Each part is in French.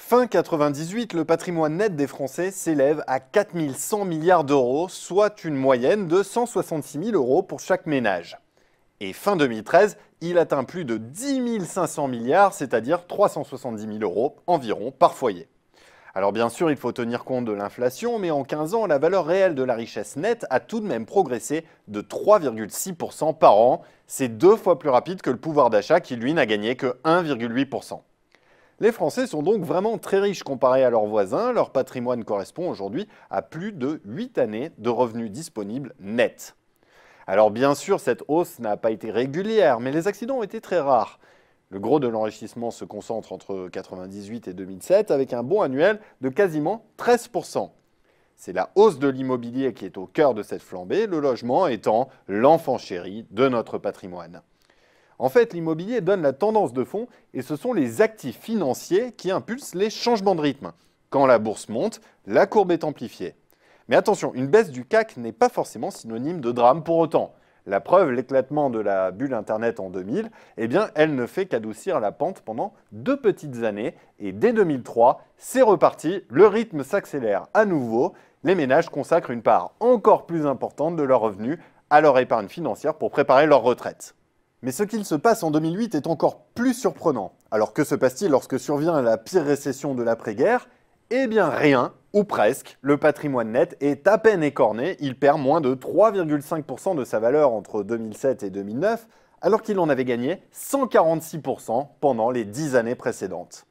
Fin 98, le patrimoine net des Français s'élève à 4 100 milliards d'euros, soit une moyenne de 166 000 euros pour chaque ménage. Et fin 2013, il atteint plus de 10 500 milliards, c'est-à-dire 370 000 euros environ par foyer. Alors bien sûr, il faut tenir compte de l'inflation, mais en 15 ans, la valeur réelle de la richesse nette a tout de même progressé de 3,6% par an. C'est 2 fois plus rapide que le pouvoir d'achat qui, lui, n'a gagné que 1,8%. Les Français sont donc vraiment très riches comparés à leurs voisins. Leur patrimoine correspond aujourd'hui à plus de 8 années de revenus disponibles nets. Alors bien sûr, cette hausse n'a pas été régulière, mais les accidents ont été très rares. Le gros de l'enrichissement se concentre entre 1998 et 2007 avec un bond annuel de quasiment 13%. C'est la hausse de l'immobilier qui est au cœur de cette flambée, le logement étant l'enfant chéri de notre patrimoine. En fait, l'immobilier donne la tendance de fond et ce sont les actifs financiers qui impulsent les changements de rythme. Quand la bourse monte, la courbe est amplifiée. Mais attention, une baisse du CAC n'est pas forcément synonyme de drame pour autant. La preuve, l'éclatement de la bulle Internet en 2000, eh bien, elle ne fait qu'adoucir la pente pendant 2 petites années. Et dès 2003, c'est reparti, le rythme s'accélère à nouveau. Les ménages consacrent une part encore plus importante de leurs revenus à leur épargne financière pour préparer leur retraite. Mais ce qu'il se passe en 2008 est encore plus surprenant. Alors que se passe-t-il lorsque survient la pire récession de l'après-guerre? Eh bien rien, ou presque. Le patrimoine net est à peine écorné, il perd moins de 3,5% de sa valeur entre 2007 et 2009, alors qu'il en avait gagné 146% pendant les 10 années précédentes.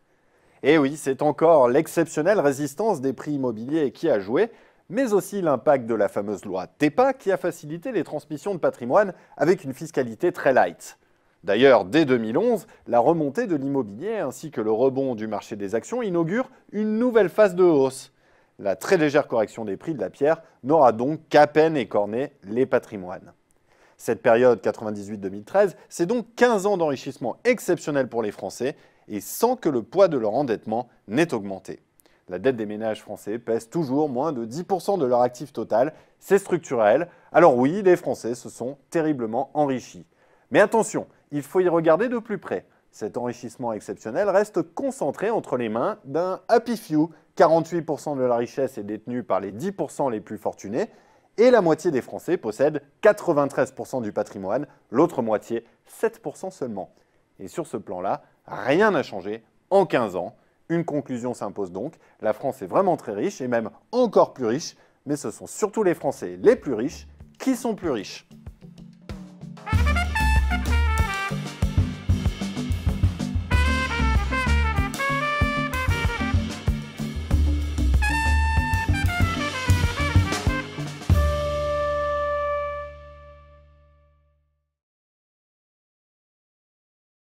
Et oui, c'est encore l'exceptionnelle résistance des prix immobiliers qui a joué, mais aussi l'impact de la fameuse loi TEPA qui a facilité les transmissions de patrimoine avec une fiscalité très light. D'ailleurs, dès 2011, la remontée de l'immobilier ainsi que le rebond du marché des actions inaugurent une nouvelle phase de hausse. La très légère correction des prix de la pierre n'aura donc qu'à peine écorné les patrimoines. Cette période 98-2013, c'est donc 15 ans d'enrichissement exceptionnel pour les Français et sans que le poids de leur endettement n'ait augmenté. La dette des ménages français pèse toujours moins de 10% de leur actif total, c'est structurel. Alors oui, les Français se sont terriblement enrichis. Mais attention, il faut y regarder de plus près. Cet enrichissement exceptionnel reste concentré entre les mains d'un happy few. 48% de la richesse est détenue par les 10% les plus fortunés et la moitié des Français possèdent 93% du patrimoine, l'autre moitié 7% seulement. Et sur ce plan-là, rien n'a changé en 15 ans. Une conclusion s'impose donc, la France est vraiment très riche et même encore plus riche, mais ce sont surtout les Français les plus riches qui sont plus riches.